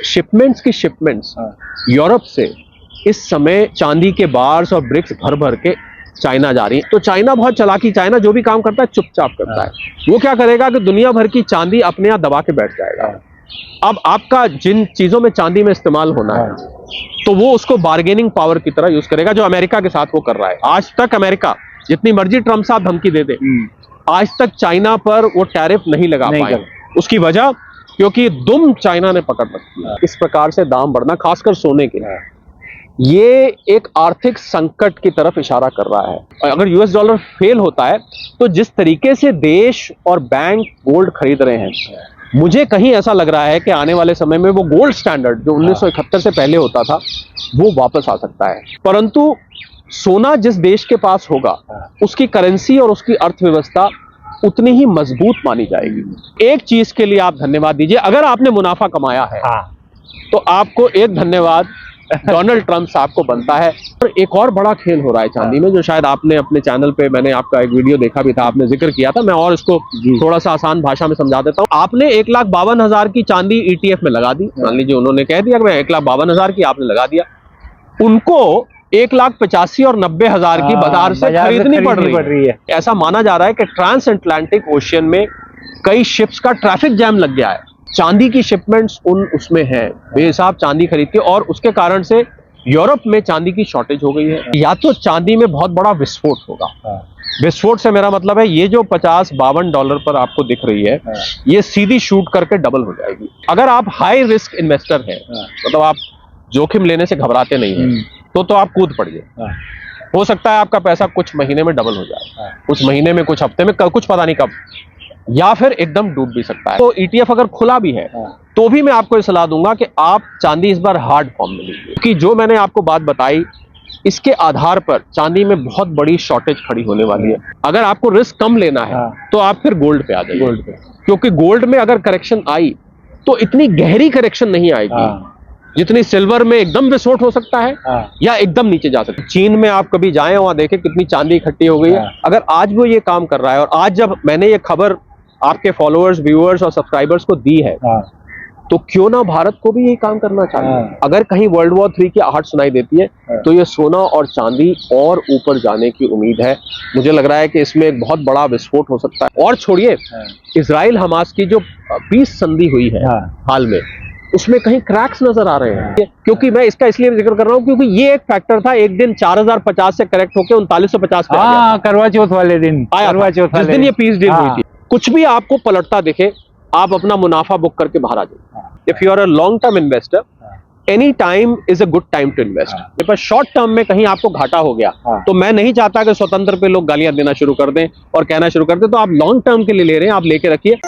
Shipments की shipments Europe से इस समय चांदी के बार्स और ब्रिक्स भर भर के चाइना जा रही है। तो चाइना बहुत चालाकी, चाइना जो भी काम करता है चुपचाप करता है। वो क्या करेगा कि दुनिया भर की चांदी अपने यहाँ दबा के बैठ जाएगा। अब आपका जिन चीजों में चांदी में इस्तेमाल होना है तो वो उसको बार्गेनिंग पावर की तरह यूज करेगा, जो अमेरिका के साथ वो कर रहा है। आज तक अमेरिका जितनी मर्जी ट्रम्प साहब धमकी दे दे, आज तक चाइना पर वो टैरिफ नहीं लगा पाए। उसकी वजह क्योंकि दुम चाइना ने पकड़ रखी है। इस प्रकार से दाम बढ़ना, खासकर सोने के, ये एक आर्थिक संकट की तरफ इशारा कर रहा है। अगर यूएस डॉलर फेल होता है तो जिस तरीके से देश और बैंक गोल्ड खरीद रहे हैं, मुझे कहीं ऐसा लग रहा है कि आने वाले समय में वो गोल्ड स्टैंडर्ड जो 1971 से पहले होता था वो वापस आ सकता है। परंतु सोना जिस देश के पास होगा उसकी करेंसी और उसकी अर्थव्यवस्था उतनी ही मजबूत मानी जाएगी। एक चीज के लिए आप धन्यवाद दीजिए, अगर आपने मुनाफा कमाया है तो आपको एक धन्यवाद डोनाल्ड ट्रंप साहब को बनता है। और एक और बड़ा खेल हो रहा है चांदी में, जो शायद आपने अपने चैनल पे, मैंने आपका एक वीडियो देखा भी था, आपने जिक्र किया था, मैं और इसको थोड़ा सा आसान भाषा में समझा देता हूँ। आपने 1,52,000 की चांदी ETF में लगा दी। मान लीजिए उन्होंने कह दिया कि मैं 1,52,000 की, आपने लगा दिया। उनको 1,85,000 और 90,000 की बाजार से खरीदनी पड़ रही है। ऐसा माना जा रहा है कि ट्रांस अटलांटिक ओशियन में कई शिप्स का ट्रैफिक जैम लग गया है। चांदी की शिपमेंट्स उसमें है बेहिसाब चांदी खरीद के, और उसके कारण से यूरोप में चांदी की शॉर्टेज हो गई है। या तो चांदी में बहुत बड़ा विस्फोट होगा। विस्फोट से मेरा मतलब है ये जो $50-52 पर आपको दिख रही है, ये सीधी शूट करके डबल हो जाएगी। अगर आप हाई रिस्क इन्वेस्टर हैं, मतलब आप जोखिम लेने से घबराते नहीं हैं, तो आप कूद पड़िए। हो सकता है आपका पैसा कुछ महीने में डबल हो जाए, कुछ महीने में, कुछ हफ्ते में, कुछ पता नहीं कब, या फिर एकदम डूब भी सकता है। तो ETF अगर खुला भी है तो भी मैं आपको ये सलाह दूंगा कि आप चांदी इस बार हार्ड फॉर्म में लीजिए, क्योंकि जो मैंने आपको बात बताई इसके आधार पर चांदी में बहुत बड़ी शॉर्टेज खड़ी होने वाली है। अगर आपको रिस्क कम लेना है तो आप फिर गोल्ड पे आ जाइए, गोल्ड पे, क्योंकि गोल्ड में अगर करेक्शन आई तो इतनी गहरी करेक्शन नहीं आएगी जितनी सिल्वर में एकदम विस्फोट हो सकता है या एकदम नीचे जा सकता है। चीन में आप कभी जाएं, वहां देखें कितनी चांदी इकट्ठी हो गई है। अगर आज वो ये काम कर रहा है, और आज जब मैंने ये खबर आपके फॉलोअर्स, व्यूअर्स और सब्सक्राइबर्स को दी है, तो क्यों ना भारत को भी यही काम करना चाहिए। अगर कहीं वर्ल्ड वॉर 3 की आहट सुनाई देती है तो ये सोना और चांदी और ऊपर जाने की उम्मीद है। मुझे लग रहा है कि इसमें एक बहुत बड़ा विस्फोट हो सकता है। और छोड़िए, इजराइल हमास की जो पीस संधि हुई है हाल में, उसमें कहीं क्रैक्स नजर आ रहे हैं। क्योंकि मैं इसका इसलिए जिक्र कर रहा हूं क्योंकि ये एक फैक्टर था। एक दिन 4050 से करेक्ट होकर 3950 पे आ गया। करवा चौथ वाले दिन आया, जिस दिन ये पीस डील हुई थी। कुछ भी आपको पलटता दिखे, आप अपना मुनाफा बुक करके बाहर आ जाइए। If you are a long term investor, any time is a good time to invest. पर शॉर्ट टर्म में कहीं आपको घाटा हो गया तो मैं नहीं चाहता कि स्वतंत्र पे लोग गालियां देना शुरू कर दें और कहना शुरू कर दें। तो आप लॉन्ग टर्म के लिए ले रहे हैं, आप लेके रखिए।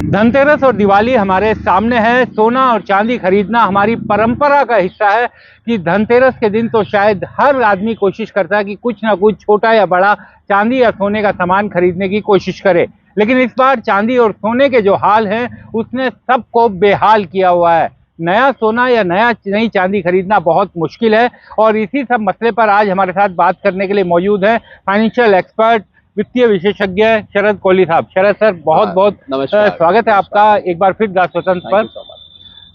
धनतेरस और दिवाली हमारे सामने है। सोना और चांदी खरीदना हमारी परंपरा का हिस्सा है कि धनतेरस के दिन तो शायद हर आदमी कोशिश करता है कि कुछ ना कुछ छोटा या बड़ा चांदी या सोने का सामान खरीदने की कोशिश करे। लेकिन इस बार चांदी और सोने के जो हाल हैं उसने सबको बेहाल किया हुआ है। नया सोना या नई चांदी खरीदना बहुत मुश्किल है। और इसी सब मसले पर आज हमारे साथ बात करने के लिए मौजूद है फाइनेंशियल एक्सपर्ट, वित्तीय विशेषज्ञ शरद कोहली साहब। शरद सर, बहुत बहुत स्वागत है आपका एक बार फिर गास वसंत पर।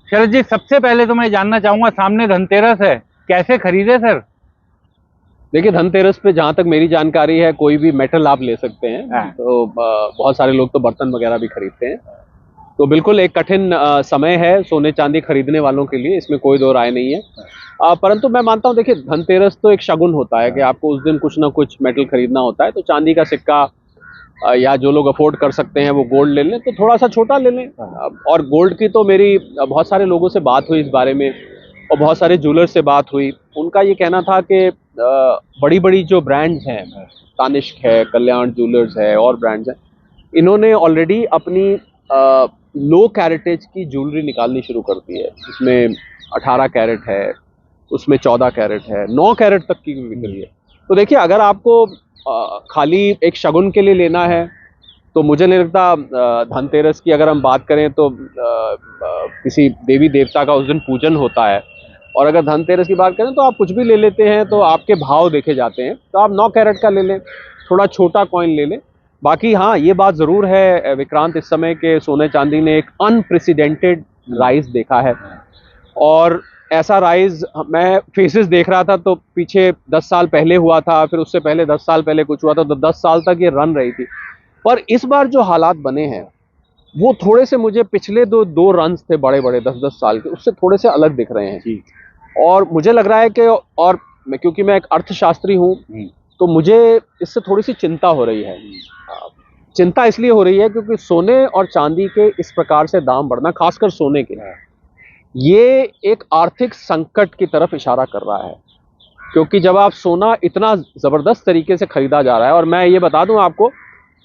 शरद जी, सबसे पहले तो मैं जानना चाहूंगा, सामने धनतेरस है, कैसे खरीदे सर? देखिए, धनतेरस पे जहां तक मेरी जानकारी है कोई भी मेटल आप ले सकते हैं। तो बहुत सारे लोग तो बर्तन वगैरह भी खरीदते हैं। तो बिल्कुल एक कठिन समय है सोने चांदी खरीदने वालों के लिए, इसमें कोई दो राय नहीं है। परंतु मैं मानता हूँ, देखिए, धनतेरस तो एक शगुन होता है कि आपको उस दिन कुछ ना कुछ मेटल खरीदना होता है। तो चांदी का सिक्का या जो लोग अफोर्ड कर सकते हैं वो गोल्ड ले लें, तो थोड़ा सा छोटा ले लें। और गोल्ड की तो मेरी बहुत सारे लोगों से बात हुई इस बारे में, और बहुत सारे ज्वेलर्स से बात हुई। उनका ये कहना था कि बड़ी बड़ी जो ब्रांड्स हैं, तानिष्क है, कल्याण ज्वेलर्स है और ब्रांड्स हैं, इन्होंने ऑलरेडी अपनी लो कैरेटेज की ज्वेलरी निकालनी शुरू कर दी है। इसमें 18 कैरेट है, उसमें 14 कैरेट है, 9 कैरेट तक की भी बिक रही है। तो देखिए, अगर आपको खाली एक शगुन के लिए लेना है तो मुझे नहीं लगता धनतेरस की अगर हम बात करें तो किसी देवी देवता का उस दिन पूजन होता है। और अगर धनतेरस की बात करें तो आप कुछ भी ले लेते हैं तो आपके भाव देखे जाते हैं। तो आप 9 कैरेट का ले लें, थोड़ा छोटा कॉइन ले लें, बाकी हाँ, ये बात जरूर है विक्रांत, इस समय के सोने चांदी ने एक अनप्रेसिडेंटेड राइज देखा है। और ऐसा राइज मैं फेसेस देख रहा था तो पीछे 10 साल पहले हुआ था, फिर उससे पहले 10 साल पहले कुछ हुआ था, तो 10 साल तक ये रन रही थी। पर इस बार जो हालात बने हैं वो थोड़े से, मुझे पिछले दो रन्स थे बड़े बड़े 10-10 साल के, उससे थोड़े से अलग दिख रहे हैं जी। और मुझे लग रहा है कि, और मैं, क्योंकि मैं एक अर्थशास्त्री हूँ, तो मुझे इससे थोड़ी सी चिंता हो रही है। चिंता इसलिए हो रही है क्योंकि सोने और चांदी के इस प्रकार से दाम बढ़ना, खासकर सोने के, ये एक आर्थिक संकट की तरफ इशारा कर रहा है। क्योंकि जब आप सोना इतना जबरदस्त तरीके से खरीदा जा रहा है, और मैं ये बता दूं आपको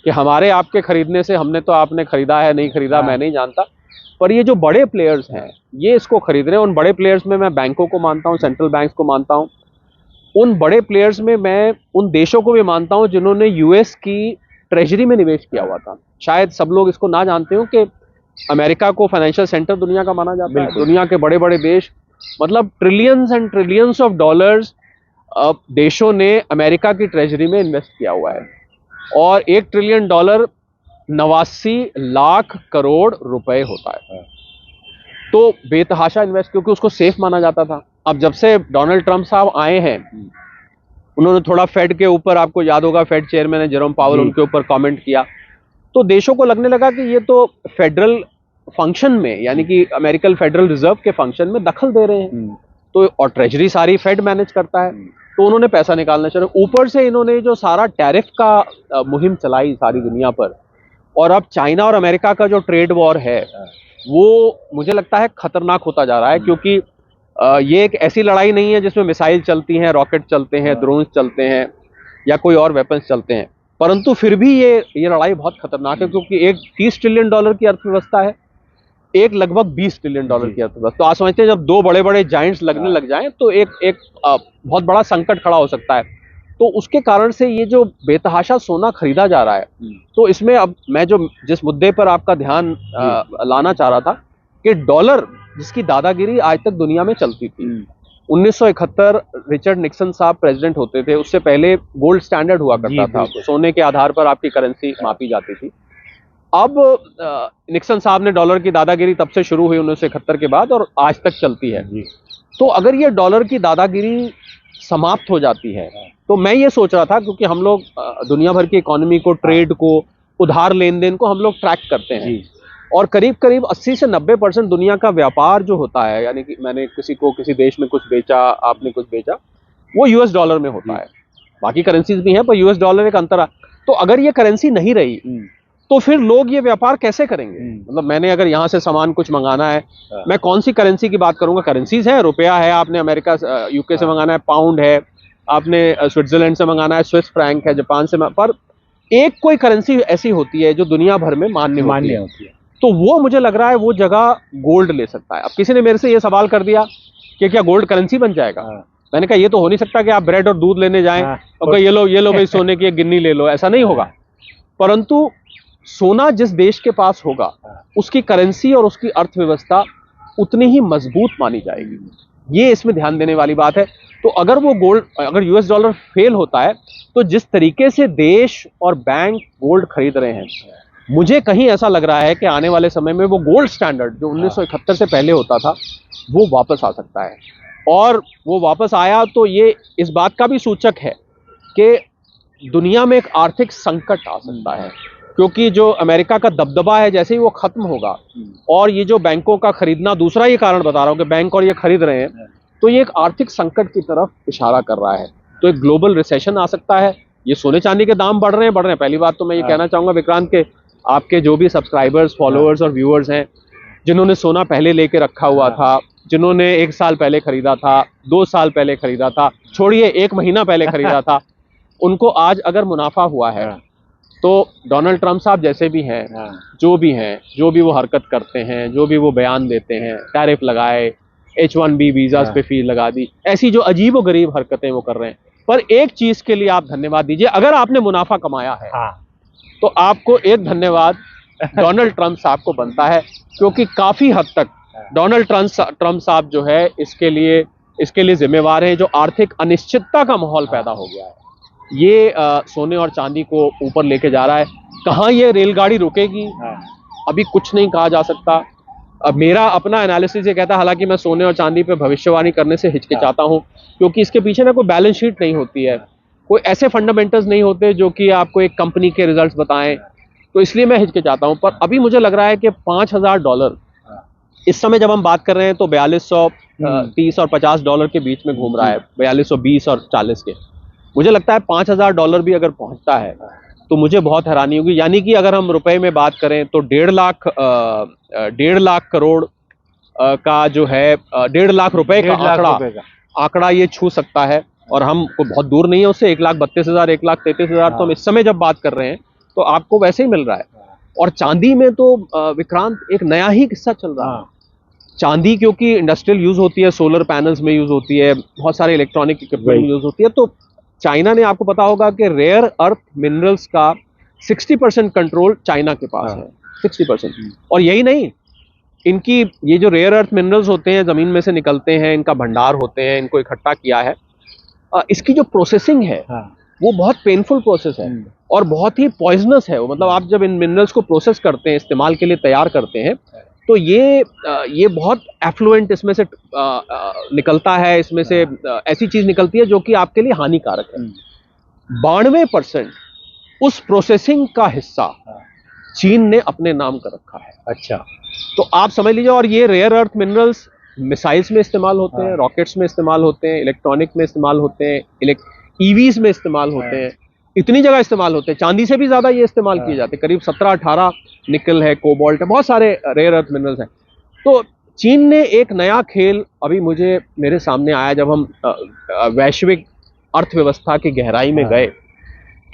कि हमारे आपके खरीदने से, हमने तो आपने खरीदा है नहीं खरीदा मैं नहीं जानता, पर ये जो बड़े प्लेयर्स हैं ये इसको खरीद रहे हैं। उन बड़े प्लेयर्स में मैं बैंकों को मानता हूँ, सेंट्रल बैंक्स को मानता हूँ। उन बड़े प्लेयर्स में मैं उन देशों को भी मानता हूँ जिन्होंने यूएस की ट्रेजरी में निवेश किया हुआ था। शायद सब लोग इसको ना जानते हो कि अमेरिका को फाइनेंशियल सेंटर दुनिया का माना जाता है। दुनिया के बड़े बड़े देश, मतलब trillions and trillions of dollars देशों ने अमेरिका की ट्रेजरी में इन्वेस्ट किया हुआ है। और $1 ट्रिलियन 89 लाख करोड़ रुपए होता है। तो बेतहाशा इन्वेस्ट, क्योंकि उसको सेफ माना जाता था। अब जब से डोनाल्ड ट्रंप साहब आए हैं, उन्होंने थोड़ा फेड के ऊपर, आपको याद होगा फेड चेयरमैन है जेरोम पावेल, उनके ऊपर कमेंट किया, तो देशों को लगने लगा कि ये तो फेडरल फंक्शन में, यानी कि अमेरिकन फेडरल रिजर्व के फंक्शन में दखल दे रहे हैं। तो और ट्रेजरी सारी फेड मैनेज करता है, तो उन्होंने पैसा निकालना चाहिए। ऊपर से इन्होंने जो सारा टैरिफ का मुहिम चलाई सारी दुनिया पर, और अब चाइना और अमेरिका का जो ट्रेड वॉर है वो मुझे लगता है खतरनाक होता जा रहा है। क्योंकि ये एक ऐसी लड़ाई नहीं है जिसमें मिसाइल चलती हैं, रॉकेट चलते हैं, ड्रोन्स चलते हैं या कोई और वेपन्स चलते हैं, परंतु फिर भी ये लड़ाई बहुत खतरनाक है। क्योंकि एक $30 ट्रिलियन की अर्थव्यवस्था है, एक लगभग $20 ट्रिलियन की अर्थव्यवस्था। तो आप समझते हैं जब दो बड़े बड़े जाइंट्स लगने लग जाएं तो एक बहुत बड़ा संकट खड़ा हो सकता है। तो उसके कारण से ये जो बेतहाशा सोना खरीदा जा रहा है, तो इसमें अब मैं जिस मुद्दे पर आपका ध्यान लाना चाह रहा था कि डॉलर, जिसकी दादागिरी आज तक दुनिया में चलती थी, 1971 रिचर्ड निक्सन साहब प्रेसिडेंट होते थे, उससे पहले गोल्ड स्टैंडर्ड हुआ करता था, सोने के आधार पर आपकी करेंसी मापी जाती थी। अब निक्सन साहब ने डॉलर की दादागिरी तब से शुरू हुई 1971 के बाद और आज तक चलती है। तो अगर ये डॉलर की दादागिरी समाप्त हो जाती है, तो मैं ये सोच रहा था, क्योंकि हम लोग दुनिया भर की इकोनॉमी को, ट्रेड को, उधार लेन देन को हम लोग ट्रैक करते हैं, और करीब करीब 80 से 90% दुनिया का व्यापार जो होता है, यानी कि मैंने किसी देश में कुछ बेचा, आपने कुछ बेचा, वो यूएस डॉलर में होता है। बाकी करेंसीज भी हैं पर यूएस डॉलर एक अंतर। तो अगर ये करेंसी नहीं रही तो फिर लोग ये व्यापार कैसे करेंगे? मतलब मैंने अगर यहाँ से सामान कुछ मंगाना है, मैं कौन सी करेंसी की बात करूंगा? करेंसीज है, रुपया है, आपने अमेरिका यूके से मंगाना है पाउंड है, आपने स्विट्जरलैंड से मंगाना है स्विस फ्रैंक है, जापान से, पर एक कोई करेंसी ऐसी होती है जो दुनिया भर में मान्य होती है। तो वो मुझे लग रहा है वो जगह गोल्ड ले सकता है। अब किसी ने मेरे से ये सवाल कर दिया कि क्या गोल्ड करेंसी बन जाएगा? मैंने कहा ये तो हो नहीं सकता कि आप ब्रेड और दूध लेने जाएं और ये लो भाई सोने की एक गिन्नी ले लो, ऐसा नहीं होगा। परंतु सोना जिस देश के पास होगा उसकी करेंसी और उसकी अर्थव्यवस्था उतनी ही मजबूत मानी जाएगी। ये इसमें ध्यान देने वाली बात है। तो अगर यूएस डॉलर फेल होता है तो जिस तरीके से देश और बैंक गोल्ड खरीद रहे हैं, मुझे कहीं ऐसा लग रहा है कि आने वाले समय में वो गोल्ड स्टैंडर्ड जो 1971 से पहले होता था वो वापस आ सकता है। और वो वापस आया तो ये इस बात का भी सूचक है कि दुनिया में एक आर्थिक संकट आ सकता है, क्योंकि जो अमेरिका का दबदबा है जैसे ही वो खत्म होगा, और ये जो बैंकों का खरीदना, दूसरा ये कारण बता रहा हूं कि बैंक और ये खरीद रहे हैं, तो ये एक आर्थिक संकट की तरफ इशारा कर रहा है। तो एक ग्लोबल रिसेशन आ सकता है। ये सोने चांदी के दाम बढ़ रहे हैं। पहली बात तो मैं ये कहना चाहूंगा विक्रांत के आपके जो भी सब्सक्राइबर्स, फॉलोअर्स और व्यूअर्स हैं, जिन्होंने सोना पहले लेके रखा हुआ था, जिन्होंने 1 साल पहले खरीदा था, 2 साल पहले खरीदा था, छोड़िए 1 महीना पहले खरीदा था, उनको आज अगर मुनाफा हुआ है तो डोनाल्ड ट्रंप साहब जैसे भी हैं, जो भी वो हरकत करते हैं, जो भी वो बयान देते हैं, टैरिफ लगाए, H1B वीजा पे फी लगा दी, ऐसी जो अजीब और गरीब हरकतें वो कर रहे हैं, पर एक चीज के लिए आप धन्यवाद दीजिए। अगर आपने मुनाफा कमाया है तो आपको एक धन्यवाद डोनाल्ड ट्रंप साहब को बनता है, क्योंकि काफी हद तक डोनाल्ड ट्रंप साहब जो है इसके लिए जिम्मेवार हैं, जो आर्थिक अनिश्चितता का माहौल पैदा हो गया है। ये सोने और चांदी को ऊपर लेके जा रहा है। कहाँ ये रेलगाड़ी रुकेगी अभी कुछ नहीं कहा जा सकता। अब मेरा अपना एनालिसिस ये कहता है, हालांकि मैं सोने और चांदी पे भविष्यवाणी करने से हिचकिचाता हूँ, क्योंकि इसके पीछे ना कोई बैलेंस शीट नहीं होती है, कोई ऐसे फंडामेंटल्स नहीं होते जो कि आपको एक कंपनी के रिजल्ट्स बताएं, तो इसलिए मैं हिचकिचाता हूँ। पर अभी मुझे लग रहा है कि $5,000 इस समय जब हम बात कर रहे हैं तो 4230 और $50 के बीच में घूम रहा है, 4220 और 40 के। मुझे लगता है $5,000 भी अगर पहुंचता है तो मुझे बहुत हैरानी होगी। यानी कि अगर हम रुपए में बात करें तो 1.5 लाख करोड़ का जो है 1.5 लाख रुपए का आंकड़ा ये छू सकता है, और हम को बहुत दूर नहीं है उससे। 1,32,000 1,33,000 तो हम इस समय जब बात कर रहे हैं तो आपको वैसे ही मिल रहा है। और चांदी में तो विक्रांत एक नया ही किस्सा चल रहा है। चांदी क्योंकि इंडस्ट्रियल यूज होती है, सोलर पैनल्स में यूज होती है, बहुत सारे इलेक्ट्रॉनिक इक्विपमेंट में यूज होती है, तो चाइना ने, आपको पता होगा कि रेयर अर्थ मिनरल्स का 60% कंट्रोल चाइना के पास है, 60%। और यही नहीं, इनकी ये जो रेयर अर्थ मिनरल्स होते हैं जमीन में से निकलते हैं, इनका भंडार होते हैं, इनको इकट्ठा किया है, इसकी जो प्रोसेसिंग है वो बहुत पेनफुल प्रोसेस है और बहुत ही पॉइजनस है। मतलब आप जब इन मिनरल्स को प्रोसेस करते हैं, इस्तेमाल के लिए तैयार करते हैं, तो ये बहुत एफ्लुएंट इसमें से निकलता है, इसमें से ऐसी चीज निकलती है जो कि आपके लिए हानिकारक है। 92% उस प्रोसेसिंग का हिस्सा चीन ने अपने नाम कर रखा है। अच्छा, तो आप समझ लीजिए। और ये रेयर अर्थ मिनरल्स मिसाइल्स में इस्तेमाल होते हैं, रॉकेट्स में इस्तेमाल होते हैं, इलेक्ट्रॉनिक में इस्तेमाल होते हैं, ईवीज में इस्तेमाल होते हैं, इतनी जगह इस्तेमाल होते हैं। चांदी से भी ज्यादा ये इस्तेमाल किए जाते हैं, करीब 17-18 निकल है, कोबाल्ट है, बहुत सारे रेयर अर्थ मिनरल्स हैं। तो चीन ने एक नया खेल अभी मेरे सामने आया जब हम वैश्विक अर्थव्यवस्था की गहराई में गए,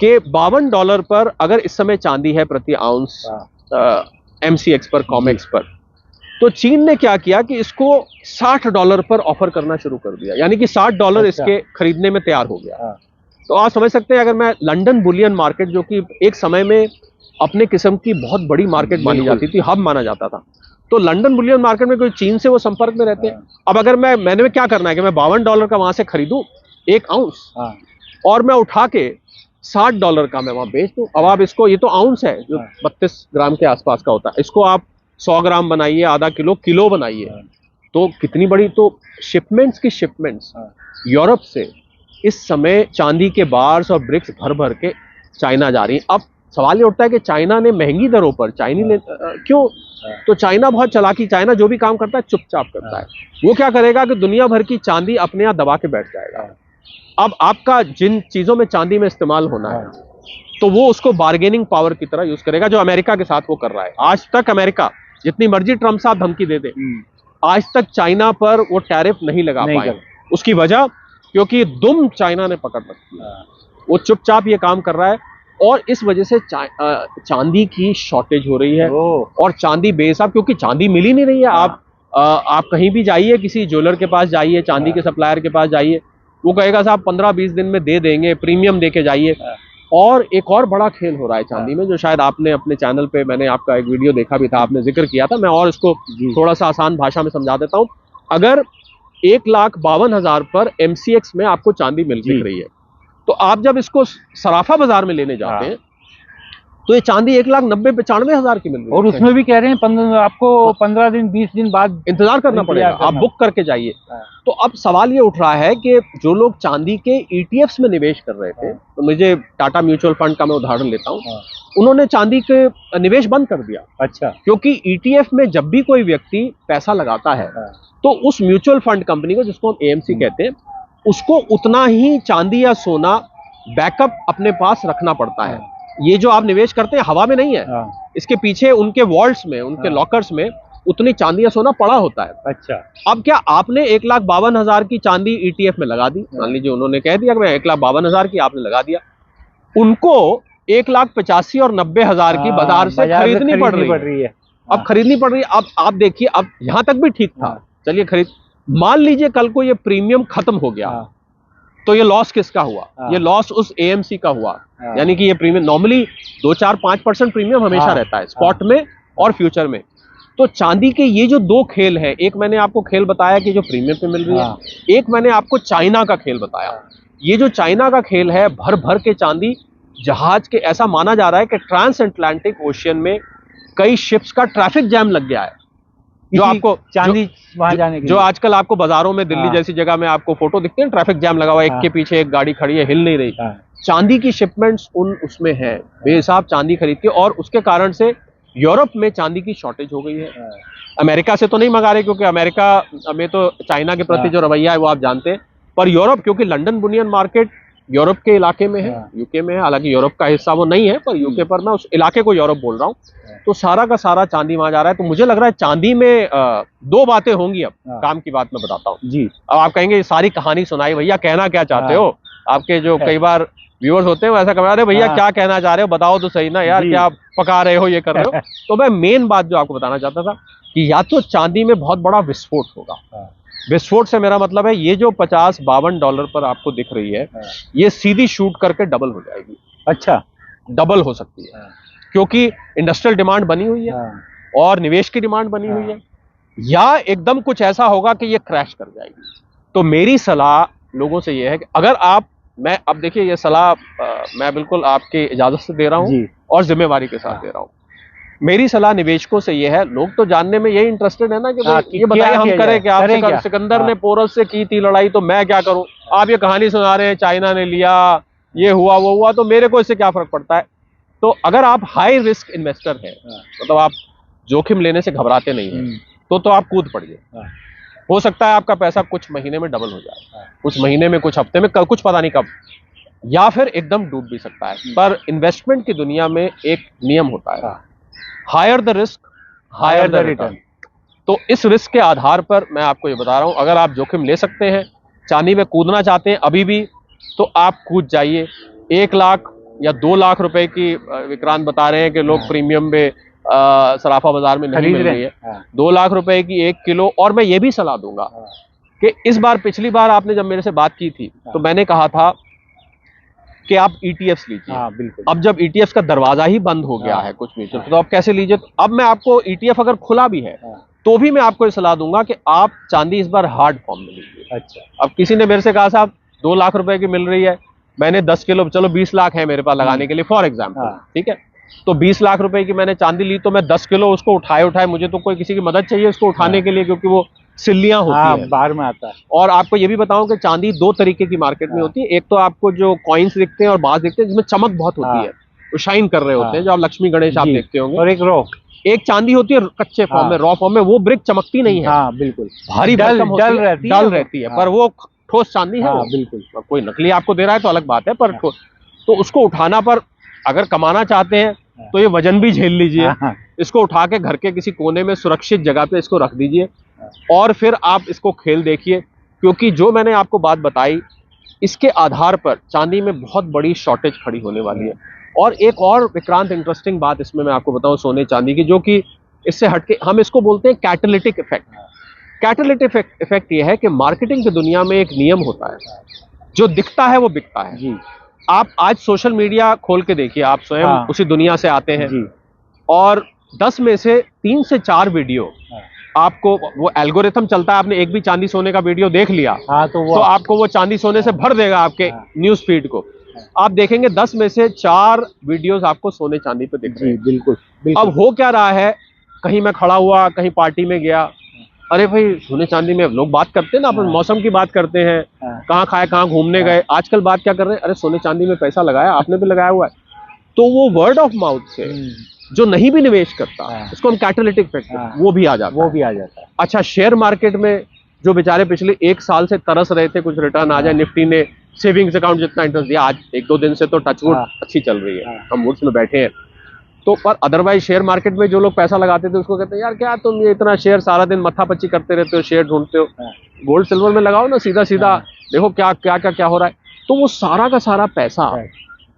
कि $52 पर अगर इस समय चांदी है प्रति आउंस MCX पर, कॉमेक्स पर, तो चीन ने क्या किया कि इसको $60 पर ऑफर करना शुरू कर दिया। यानी कि $60 इसके खरीदने में तैयार हो गया। तो आप समझ सकते हैं, अगर मैं लंदन बुलियन मार्केट, जो कि एक समय में अपने किस्म की बहुत बड़ी मार्केट मानी जाती थी, हब माना जाता था, तो लंदन बुलियन मार्केट में कोई चीन से वो संपर्क में रहते हैं। अब अगर मैंने क्या करना है कि मैं $52 का वहां से खरीदूं 1 आउंस, और मैं उठा के $60 का मैं वहां बेच दूं। अब आप इसको, ये तो आउंस है जो 32 ग्राम के आसपास का होता है, इसको आप 100 ग्राम बनाइए, आधा किलो बनाइए, तो कितनी बड़ी। तो शिपमेंट्स की शिपमेंट्स यूरोप से इस समय चांदी के बार्स और ब्रिक्स भर भर के चाइना जा रही हैं। अब सवाल ये उठता है कि चाइना ने महंगी दरों पर क्यों? तो चाइना बहुत चालाकी, चाइना जो भी काम करता है चुपचाप करता है। वो क्या करेगा कि दुनिया भर की चांदी अपने यहाँ दबा के बैठ जाएगा। अब आपका जिन चीजों में चांदी में इस्तेमाल होना है, तो वो उसको बार्गेनिंग पावर की तरह यूज करेगा, जो अमेरिका के साथ वो कर रहा है। आज तक अमेरिका, जितनी मर्जी ट्रम्प साहब धमकी दे दे, आज तक चाइना पर वो टैरिफ नहीं लगा पाए। उसकी वजह, क्योंकि दुम चाइना ने पकड़ रखी है, वो चुपचाप ये काम कर रहा है, और इस वजह से चांदी की शॉर्टेज हो रही है। और चांदी बेहिसाब, क्योंकि चांदी मिल ही नहीं रही है। आप कहीं भी जाइए, किसी ज्वेलर के पास जाइए, चांदी के सप्लायर के पास जाइए, वो कहेगा साहब 15-20 दिन में दे देंगे, प्रीमियम दे के जाइए। और एक और बड़ा खेल हो रहा है चांदी में, जो शायद आपने अपने चैनल पे, मैंने आपका एक वीडियो देखा भी था, आपने जिक्र किया था, मैं और इसको थोड़ा सा आसान भाषा में समझा देता हूँ। अगर 1,52,000 पर MCX में आपको चांदी मिल रही है, तो आप जब इसको सराफा बाजार में लेने जाते हैं, तो ये चांदी 1,90,95,000 की मिल रही है। और उसमें भी कह रहे हैं आपको 15 दिन 20 दिन बाद इंतजार करना पड़ेगा, आप बुक करके जाइए। तो अब सवाल ये उठ रहा है कि जो लोग चांदी के ETFs में निवेश कर रहे थे, तो मुझे टाटा म्यूचुअल फंड का मैं उदाहरण लेता हूँ, उन्होंने चांदी के निवेश बंद कर दिया। अच्छा, क्योंकि ETF में जब भी कोई व्यक्ति पैसा लगाता है, तो उस म्यूचुअल फंड कंपनी को, जिसको हम AMC कहते हैं, उसको उतना ही चांदी या सोना बैकअप अपने पास रखना पड़ता है। ये जो आप निवेश करते हैं हवा में नहीं है, इसके पीछे उनके वॉल्ट्स में, उनके लॉकर्स में उतनी चांदी या सोना पड़ा होता है। अच्छा, अब क्या आपने 1,52,000 की चांदी ETF में लगा दी, मान लीजिए उन्होंने कह दिया कि मैं 1,52,000 की, आपने लगा दिया, उनको 1,85,000 और 90,000 की बाजार से खरीदनी पड़ रही है। अब खरीदनी पड़ रही है। अब आप देखिए, अब यहां तक भी ठीक था, चलिए मान लीजिए कल को ये प्रीमियम खत्म हो गया, तो ये लॉस किसका हुआ? ये लॉस उस AMC का हुआ। यानी कि ये प्रीमियम नॉर्मली 2-4-5% प्रीमियम हमेशा रहता है स्पॉट में और फ्यूचर में। तो चांदी के ये जो दो खेल हैं, एक मैंने आपको खेल बताया कि जो प्रीमियम पे मिल रही है, एक मैंने आपको चाइना का खेल बताया। ये जो चाइना का खेल है, भर भर के चांदी जहाज के, ऐसा माना जा रहा है कि ट्रांस अटलांटिक ओशियन में कई शिप्स का ट्रैफिक जैम लग गया है, जो आपको चांदी वहां जाने के जो लिए। आजकल आपको बाजारों में दिल्ली हाँ। जैसी जगह में आपको फोटो दिखते हैं, ट्रैफिक जैम लगा हुआ है, एक हाँ। के पीछे एक गाड़ी खड़ी है, हिल नहीं रही। हाँ। चांदी की शिपमेंट्स उसमें है बेहिसाब चांदी खरीद के, और उसके कारण से यूरोप में चांदी की शॉर्टेज हो गई है। अमेरिका से तो नहीं मंगा रहे, क्योंकि अमेरिका में तो चाइना के प्रति जो रवैया है वो आप जानते हैं, पर यूरोप, क्योंकि लंदन बुनियन मार्केट यूरोप के इलाके में है, यूके में है, हालांकि यूरोप का हिस्सा वो नहीं है, पर यूके पर मैं उस इलाके को यूरोप बोल रहा हूँ, तो सारा का सारा चांदी वहां जा रहा है। तो मुझे लग रहा है चांदी में दो बातें होंगी। अब काम की बात मैं बताता हूँ जी। अब आप कहेंगे ये सारी कहानी सुनाई भैया, कहना क्या चाहते हो? आपके जो कई बार व्यूअर्स होते हैं वो ऐसा कह रहे भैया क्या कहना चाह रहे हो, बताओ तो सही ना यार, क्या पका रहे हो, ये कर रहे हो। तो मैं मेन बात जो आपको बताना चाहता था कि या तो चांदी में बहुत बड़ा विस्फोट होगा। विस्फोट से मेरा मतलब है ये जो $50-52 पर आपको दिख रही है, ये सीधी शूट करके डबल हो जाएगी। अच्छा, डबल हो सकती है, क्योंकि इंडस्ट्रियल डिमांड बनी हुई है और निवेश की डिमांड बनी हुई है, या एकदम कुछ ऐसा होगा कि ये क्रैश कर जाएगी। तो मेरी सलाह लोगों से ये है कि अगर आप, मैं अब देखिए ये सलाह मैं बिल्कुल आपकी इजाजत से दे रहा हूँ और जिम्मेवारी के साथ दे रहा हूँ। मेरी सलाह निवेशकों से ये है, लोग तो जानने में यही इंटरेस्टेड है ना कि ये बताइए हम करें क्या, सिकंदर ने पोरस से की थी लड़ाई तो मैं क्या करूं, आप ये कहानी सुना रहे हैं चाइना ने लिया, ये हुआ वो हुआ, तो मेरे को इससे क्या फर्क पड़ता है। तो अगर आप हाई रिस्क इन्वेस्टर हैं, मतलब आप जोखिम लेने से घबराते नहीं हैं, तो आप कूद पड़िए। हो सकता है आपका पैसा कुछ महीने में डबल हो जाए, कुछ महीने में, कुछ हफ्ते में, कुछ पता नहीं कब, या फिर एकदम डूब भी सकता है। पर इन्वेस्टमेंट की दुनिया में एक नियम होता है, higher the risk higher the return. तो इस रिस्क के आधार पर मैं आपको ये बता रहा हूं, अगर आप जोखिम ले सकते हैं, चांदी में कूदना चाहते हैं अभी भी, तो आप कूद जाइए। 1 लाख या 2 लाख रुपए की विक्रांत बता रहे हैं कि लोग प्रीमियम में सराफा बाजार में नहीं मिल रही है। 2 लाख रुपए की 1 किलो। और मैं ये भी सलाह दूंगा कि इस बार, पिछली बार आपने जब मेरे से बात की थी तो मैंने कहा था कि आप ETFs लीजिए। बिल्कुल। अब जब ETFs का दरवाजा ही बंद हो गया है कुछ म्यूचुअल, तो आप कैसे लीजिए। तो अब मैं आपको ETF अगर खुला भी है तो भी मैं आपको ये सलाह दूंगा कि आप चांदी इस बार हार्ड फॉर्म में लीजिए। अच्छा। अब किसी ने मेरे से कहा साहब 2 लाख रुपए की मिल रही है, मैंने 10 किलो, चलो 20 लाख है मेरे पास लगाने के लिए फॉर एग्जाम्पल, ठीक है, तो 20 लाख रुपए की मैंने चांदी ली, तो मैं 10 किलो उसको उठाए, मुझे तो कोई किसी की मदद चाहिए उसको उठाने के लिए, क्योंकि वो सिल्लियां होती है, बाहर में आता है। और आपको ये भी बताऊं कि चांदी 2 तरीके की मार्केट में होती है। एक तो आपको जो कॉइन्स दिखते हैं और बाज दिखते हैं जिसमें चमक बहुत होती है, वो शाइन कर रहे होते हैं, जो आप लक्ष्मी गणेश आप देखते होंगे। और एक चांदी होती है कच्चे फॉर्म में, रॉ फॉर्म में, वो ब्रिक चमकती नहीं है, बिल्कुल भारी डल रहती है, पर वो ठोस चांदी है। बिल्कुल, कोई नकली आपको दे रहा है तो अलग बात है, पर तो उसको उठाना, पर अगर कमाना चाहते हैं तो ये वजन भी झेल लीजिए, इसको उठा के घर के किसी कोने में सुरक्षित जगह पे इसको रख दीजिए, और फिर आप इसको खेल देखिए, क्योंकि जो मैंने आपको बात बताई इसके आधार पर चांदी में बहुत बड़ी शॉर्टेज खड़ी होने वाली है। और एक और विक्रांत इंटरेस्टिंग बात इसमें मैं आपको बताऊं सोने चांदी की, जो कि इससे हटके हम इसको बोलते हैं कैटालिटिक इफेक्ट। कैटालिटिक इफेक्ट ये है कि मार्केटिंग की दुनिया में एक नियम होता है, जो दिखता है वो बिकता है जी। आप आज सोशल मीडिया खोल के देखिए, आप स्वयं उसी दुनिया से आते हैं जी। और 10 में से 3 से 4 वीडियो आपको, वो एल्गोरिथम चलता है, आपने एक भी चांदी सोने का वीडियो देख लिया तो आपको वो चांदी सोने से भर देगा आपके न्यूज फीड को। आप देखेंगे 10 में से 4 वीडियोस आपको सोने चांदी पे दिख रहे हैं। बिल्कुल। अब हो क्या रहा है, कहीं मैं खड़ा हुआ, कहीं पार्टी में गया, अरे भाई सोने चांदी में लोग बात करते हैं ना, अपन मौसम की बात करते हैं, कहाँ खाए, कहाँ घूमने गए। आजकल बात क्या कर रहे हैं, अरे सोने चांदी में पैसा लगाया, आपने भी लगाया हुआ है। तो वो वर्ड ऑफ माउथ से जो नहीं भी निवेश करता, उसको हम कैटालिटिक इफेक्ट, वो भी आ जाता है। अच्छा, शेयर मार्केट में जो बेचारे पिछले 1 साल से तरस रहे थे कुछ रिटर्न आ जाए, निफ्टी ने सेविंग्स अकाउंट जितना इंटरेस्ट दिया, आज 1-2 दिन से तो टचवुड अच्छी चल रही है, हम वुड्स में बैठे हैं। तो पर अदरवाइज शेयर मार्केट में जो लोग पैसा लगाते थे उसको कहते हैं यार क्या तुम ये इतना शेयर सारा दिन मत्थापच्ची करते रहते हो, शेयर ढूंढते हो, गोल्ड सिल्वर में लगाओ ना, सीधा सीधा देखो क्या क्या क्या क्या हो रहा है। तो वो सारा का सारा पैसा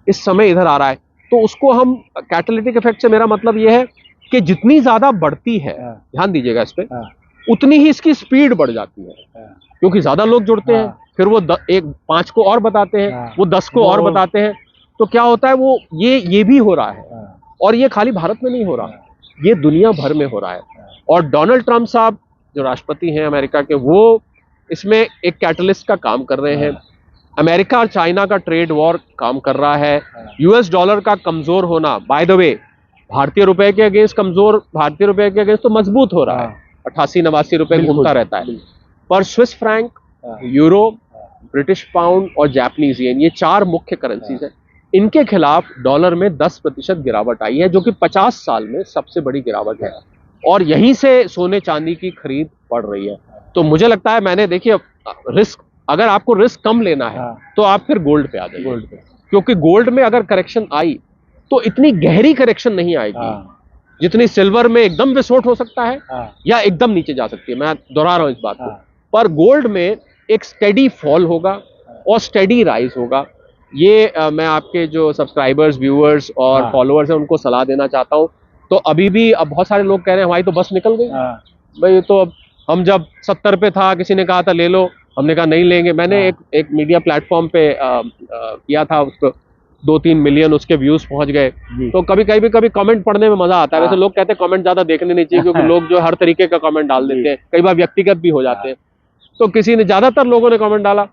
इस समय इधर आ रहा है। तो उसको हम कैटालिटिक इफेक्ट से मेरा मतलब ये है कि जितनी ज्यादा बढ़ती है, ध्यान दीजिएगा इस पे, उतनी ही इसकी स्पीड बढ़ जाती है, क्योंकि ज्यादा लोग जुड़ते हैं, फिर वो 5 को और बताते हैं, वो 10 को और बताते हैं। तो क्या होता है, वो ये भी हो रहा है, और ये खाली भारत में नहीं हो रहा, ये दुनिया भर में हो रहा है। और डोनाल्ड ट्रंप साहब जो राष्ट्रपति हैं अमेरिका के, वो इसमें एक कैटलिस्ट का काम कर रहे हैं। अमेरिका और चाइना का ट्रेड वॉर काम कर रहा है, यूएस डॉलर का कमजोर होना, बाय द वे भारतीय रुपए के अगेंस्ट कमजोर, भारतीय रुपए के अगेंस्ट तो मजबूत हो रहा है, 88-89 रुपए घूमता रहता है, पर Swiss franc, euro, British pound और जापानीज येन, ये 4 मुख्य करेंसीज हैं, इनके खिलाफ डॉलर में 10% गिरावट आई है, जो कि 50 साल में सबसे बड़ी गिरावट है, और यहीं से सोने चांदी की खरीद बढ़ रही है। तो मुझे लगता है, मैंने देखिए रिस्क, अगर आपको रिस्क कम लेना है तो आप फिर गोल्ड पे आ जाइए, गोल्ड पे, क्योंकि गोल्ड में अगर करेक्शन आई तो इतनी गहरी करेक्शन नहीं आएगी जितनी सिल्वर में एकदम विस्फोट हो सकता है या एकदम नीचे जा सकती है, मैं दोहरा रहा हूं इस बात को, पर गोल्ड में एक स्टेडी फॉल होगा और स्टेडी राइज होगा। ये मैं आपके जो सब्सक्राइबर्स, व्यूअर्स और फॉलोअर्स हैं उनको सलाह देना चाहता हूं। तो अभी भी अब बहुत सारे लोग कह रहे हैं हमारी तो बस निकल गई भाई, तो अब हम जब 70 पे था किसी ने कहा था ले लो, हमने कहा नहीं लेंगे। मैंने एक मीडिया प्लेटफॉर्म पे किया था, उसको 2-3 मिलियन उसके व्यूज पहुंच गए। तो कभी कमेंट पढ़ने में मजा आता है। वैसे लोग कहते हैं कमेंट ज्यादा देखने नहीं चाहिए, क्योंकि लोग जो हर तरीके का कमेंट डाल देते हैं, कई बार व्यक्तिगत भी हो जाते हैं। तो किसी ने, ज्यादातर लोगों ने कमेंट डाला,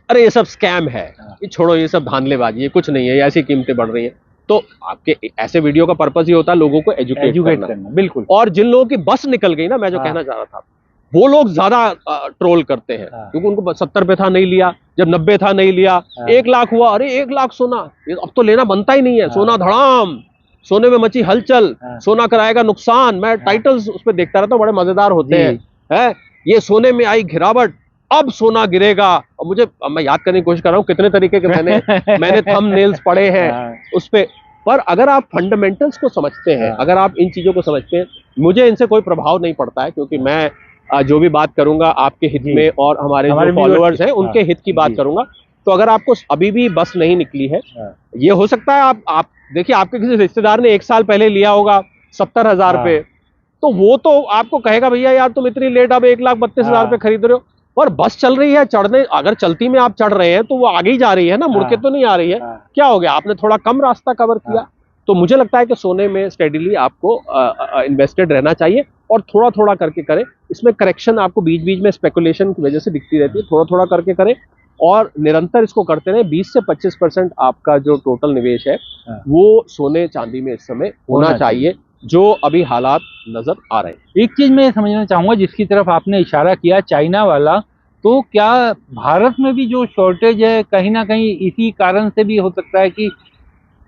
अरे ये सब स्कैम है, ये छोड़ो, ये सब धांधलेबाजी है, कुछ नहीं है, ऐसी कीमतें बढ़ रही हैं। तो आपके ऐसे वीडियो का पर्पस ये होता है लोगों को एजुकेट करना। बिल्कुल। और जिन लोगों की बस निकल गई ना, मैं जो कहना चाह रहा था, वो लोग ज्यादा ट्रोल करते हैं, क्योंकि उनको 70 पे था नहीं लिया, जब 90 था नहीं लिया, 1 लाख हुआ, अरे 1 लाख सोना, अब तो लेना बनता ही नहीं है, सोना धड़ाम, सोने में मची हलचल, सोना कराएगा नुकसान। मैं टाइटल्स उस पर देखता रहता हूँ, बड़े मजेदार होते हैं। ये सोने में आई गिरावट, अब सोना गिरेगा। और मुझे, मैं याद करने की कोशिश कर रहा हूँ कितने तरीके के मैंने थंबनेल्स पढ़े हैं उस पे। पर अगर आप फंडामेंटल्स को समझते हैं, अगर आप इन चीजों को समझते हैं, मुझे इनसे कोई प्रभाव नहीं पड़ता है, क्योंकि मैं जो भी बात करूंगा आपके हित में और हमारे जो फॉलोअर्स हैं उनके हित की बात करूंगा। तो अगर आपको अभी भी बस नहीं निकली है, ये हो सकता है आप देखिए, आपके किसी रिश्तेदार ने 1 साल पहले लिया होगा 70,000 पे, तो वो तो आपको कहेगा भैया यार तुम इतनी लेट अब 1,32,000 पे खरीद रहे हो। पर बस चल रही है, चढ़ने, अगर चलती में आप चढ़ रहे हैं तो वो आगे ही जा रही है ना, मुड़ के तो नहीं आ रही है। क्या हो गया, आपने थोड़ा कम रास्ता कवर किया। तो मुझे लगता है कि सोने में स्टेडीली आपको इन्वेस्टेड रहना चाहिए, और थोड़ा थोड़ा करके करें। इसमें करेक्शन आपको बीच बीच में स्पेकुलेशन की वजह से दिखती रहती है, थोड़ा थोड़ा करके करें और निरंतर इसको करते रहें। 20 से 25% आपका जो टोटल निवेश है वो सोने चांदी में इस समय होना चाहिए, जो अभी हालात नजर आ रहे हैं। एक चीज मैं समझना चाहूंगा, जिसकी तरफ आपने इशारा किया, चाइना वाला, तो क्या भारत में भी जो शॉर्टेज है कहीं ना कहीं इसी कारण से भी हो सकता है कि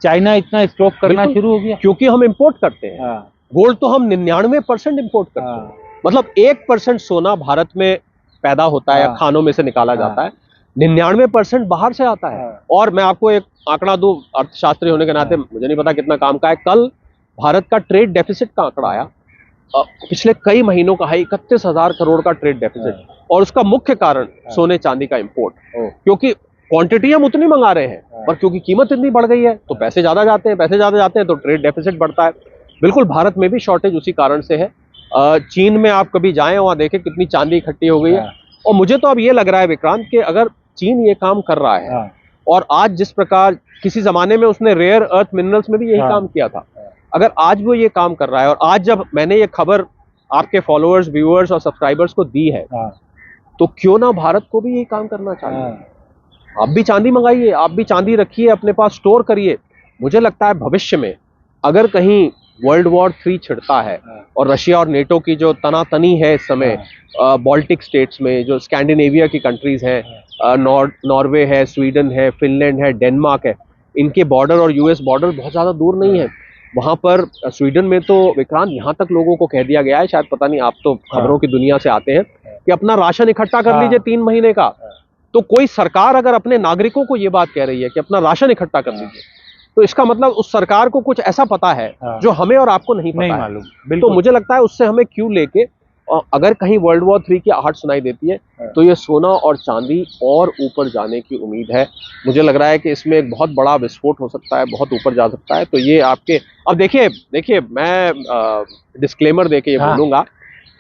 चाइना इतना स्टॉक करना शुरू हो गया? क्योंकि हम इंपोर्ट करते हैं गोल्ड, तो हम 99% इंपोर्ट करते हैं। मतलब 1% सोना भारत में पैदा होता है या खानों में से निकाला जाता है, 99% बाहर से आता है। और मैं आपको एक आंकड़ा दूं, अर्थशास्त्री होने के नाते मुझे नहीं पता कितना काम का है, कल भारत का ट्रेड डेफिसिट का आंकड़ा आया, पिछले कई महीनों का है 31,000 करोड़ का ट्रेड डेफिसिट, और उसका मुख्य कारण सोने चांदी का इंपोर्ट, क्योंकि क्वांटिटी हम उतनी मंगा रहे हैं पर क्योंकि कीमत इतनी बढ़ गई है तो पैसे ज्यादा जाते हैं, तो ट्रेड डेफिसिट बढ़ता है। बिल्कुल, भारत में भी शॉर्टेज उसी कारण से है। चीन में आप कभी जाएं, वहां देखें कितनी चांदी इकट्ठी हो गई है। और मुझे तो अब ये लग रहा है विक्रांत कि अगर चीन ये काम कर रहा है, और आज जिस प्रकार, किसी जमाने में उसने रेयर अर्थ मिनरल्स में भी यही काम किया था, अगर आज वो ये काम कर रहा है, और आज जब मैंने ये खबर आपके फॉलोअर्स, व्यूअर्स और सब्सक्राइबर्स को दी है, तो क्यों ना भारत को भी यही काम करना चाहिए। आप भी चांदी मंगाइए, आप भी चांदी रखिए, अपने पास स्टोर करिए। मुझे लगता है भविष्य में अगर कहीं वर्ल्ड वॉर 3 छिड़ता है और रशिया और नेटो की जो तनातनी है इस समय, बाल्टिक स्टेट्स में, जो स्कैंडिनेविया की कंट्रीज हैं, नॉर्वे है, स्वीडन है, फिनलैंड है, डेनमार्क है, इनके बॉर्डर और यूएस बॉर्डर बहुत ज्यादा दूर नहीं है। वहां पर स्वीडन में तो विक्रांत यहाँ तक लोगों को कह दिया गया है, शायद पता नहीं, आप तो खबरों की दुनिया से आते हैं, कि अपना राशन इकट्ठा कर लीजिए 3 महीने का। तो कोई सरकार अगर अपने नागरिकों को ये बात कह रही है कि अपना राशन इकट्ठा कर लीजिए, तो इसका मतलब उस सरकार को कुछ ऐसा पता है जो हमें और आपको नहीं मालूम। तो मुझे लगता है उससे हमें क्यों लेके, अगर कहीं वर्ल्ड वॉर 3 की आहट सुनाई देती है तो ये सोना और चांदी और ऊपर जाने की उम्मीद है। मुझे लग रहा है कि इसमें एक बहुत बड़ा विस्फोट हो सकता है, बहुत ऊपर जा सकता है। तो ये आपके, अब देखिए मैं डिस्क्लेमर देके ये बोलूंगा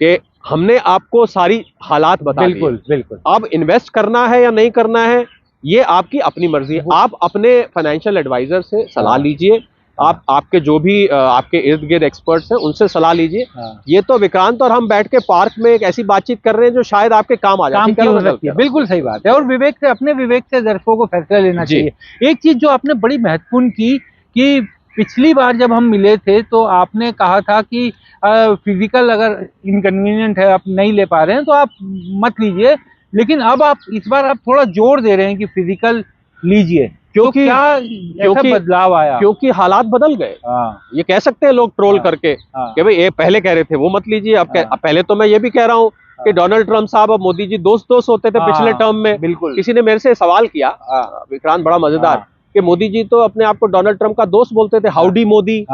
कि हमने आपको सारी हालात बता दी। बिल्कुल। अब इन्वेस्ट करना है या नहीं करना है, ये आपकी अपनी मर्जी है। आप अपने फाइनेंशियल एडवाइजर से सलाह लीजिए, आपके जो भी आपके इर्द गिर्द एक्सपर्ट्स हैं उनसे सलाह लीजिए। ये तो विक्रांत और हम बैठ के पार्क में एक ऐसी बातचीत कर रहे हैं जो शायद आपके काम आ जाए। बिल्कुल सही बात है, और विवेक से, अपने विवेक से दर्शकों को फैसला लेना चाहिए। एक चीज जो आपने बड़ी महत्वपूर्ण की कि पिछली बार जब हम मिले थे तो आपने कहा था कि फिजिकल अगर इनकन्वीनियंट है, आप नहीं ले पा रहे हैं तो आप मत लीजिए, लेकिन अब आप इस बार आप थोड़ा जोर दे रहे हैं कि फिजिकल लीजिए, क्योंकि ऐसा बदलाव आया? क्योंकि हालात बदल गए। ये कह सकते हैं लोग ट्रोल करके कि भाई ये पहले कह रहे थे वो मत लीजिए, अब पहले तो मैं ये भी कह रहा हूँ कि डोनाल्ड ट्रंप साहब अब मोदी जी दोस्त होते थे पिछले टर्म में। बिल्कुल। किसी ने मेरे से सवाल किया विक्रांत, बड़ा मजेदार, कि मोदी जी तो अपने आप को डोनाल्ड ट्रंप का दोस्त बोलते थे, हाउडी मोदी,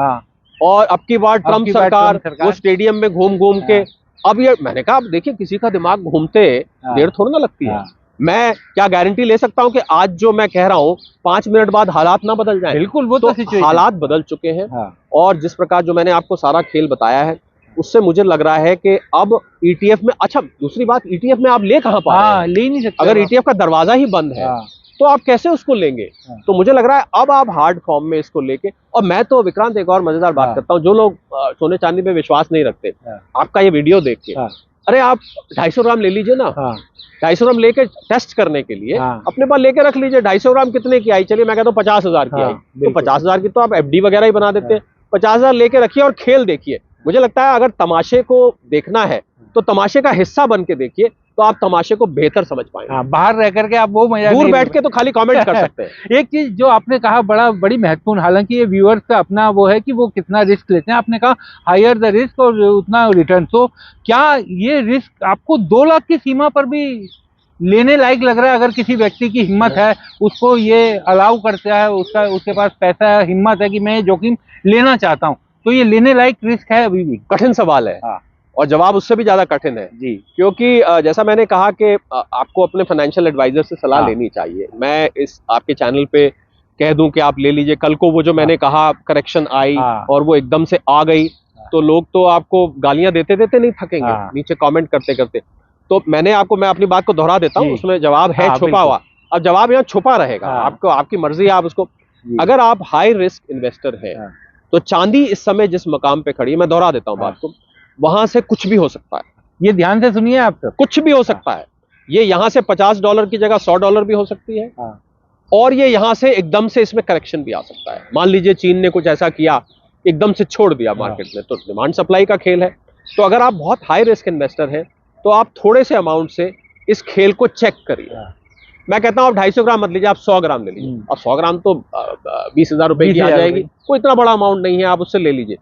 और अब की बार ट्रंप सरकार वो स्टेडियम में घूम के। अब ये मैंने कहा, अब देखिए किसी का दिमाग घूमते देर थोड़ी ना लगती है। मैं क्या गारंटी ले सकता हूं कि आज जो मैं कह रहा हूं 5 मिनट बाद हालात ना बदल जाएं? बिल्कुल, वो तो हालात बदल चुके हैं। और जिस प्रकार जो मैंने आपको सारा खेल बताया है उससे मुझे लग रहा है कि अब ईटीएफ में, अच्छा दूसरी बात, ईटीएफ में आप ले कहां पा रहे हैं? ले नहीं सकते। अगर ईटीएफ का दरवाजा ही बंद है तो आप कैसे उसको लेंगे? तो मुझे लग रहा है अब आप हार्ड फॉर्म में इसको लेके, और मैं तो विक्रांत एक और मजेदार बात करता हूं, जो लोग सोने चांदी पे विश्वास नहीं रखते, आपका ये वीडियो देख के, अरे आप 250 ग्राम ले लीजिए ना, 250 ग्राम लेके टेस्ट करने के लिए अपने पास लेके रख लीजिए। 250 ग्राम कितने की आई? चलिए मैं कहता हूँ 50,000 की आई, तो 50,000 की तो आप एफडी वगैरह ही बना देते हैं। 50,000 लेके रखिए और खेल देखिए। मुझे लगता है अगर तमाशे को देखना है तो तमाशे का हिस्सा बन के देखिए, तो आप तमाशे को बेहतर समझ पाएंगे। बाहर रह करके आप वो मजा, दूर बैठ के तो खाली कमेंट कर सकते हैं। एक चीज जो आपने कहा बड़ी महत्वपूर्ण, हालांकि ये व्यूअर्स का अपना वो है कि वो कितना रिस्क लेते हैं। आपने कहा हायर द रिस्क और उतना रिटर्न। तो क्या ये रिस्क आपको 2 लाख की सीमा पर भी लेने लायक लग रहा है? अगर किसी व्यक्ति की हिम्मत है, उसको ये अलाउ करता है, उसके पास पैसा है, हिम्मत है कि मैं जोखिम लेना चाहता हूँ, तो ये लेने लायक रिस्क है? अभी भी कठिन सवाल है और जवाब उससे भी ज्यादा कठिन है जी, क्योंकि जैसा मैंने कहा कि आपको अपने फाइनेंशियल एडवाइजर से सलाह लेनी चाहिए। मैं इस आपके चैनल पे कह दूं कि आप ले लीजिए, कल को वो जो मैंने कहा करेक्शन आई और वो एकदम से आ गई, तो लोग तो आपको गालियां देते नहीं थकेंगे नीचे कमेंट करते करते। तो मैं अपनी बात को दोहरा देता हूँ, उसमें जवाब है छुपा हुआ। अब जवाब यहाँ छुपा रहेगा, आपको, आपकी मर्जी है आप उसको। अगर आप हाई रिस्क इन्वेस्टर है तो चांदी इस समय जिस मकाम पे खड़ी है, मैं दोहरा देता हूँ बात को, वहां से कुछ भी हो सकता है। ये ध्यान से सुनिए आप, कुछ भी हो सकता है। ये यहाँ से $50 की जगह $100 भी हो सकती है, और ये यहाँ से एकदम से इसमें करेक्शन भी आ सकता है। मान लीजिए चीन ने कुछ ऐसा किया, एकदम से छोड़ दिया मार्केट में, तो डिमांड सप्लाई का खेल है। तो अगर आप बहुत हाई रिस्क इन्वेस्टर हैं तो आप थोड़े से अमाउंट से इस खेल को चेक करिए। मैं कहता हूँ आप 250 ग्राम मत लीजिए, आप 100 ग्राम ले लीजिए। अब 100 ग्राम तो 20,000 रुपए की आ जाएगी, कोई इतना बड़ा अमाउंट नहीं है, आप उससे ले लीजिए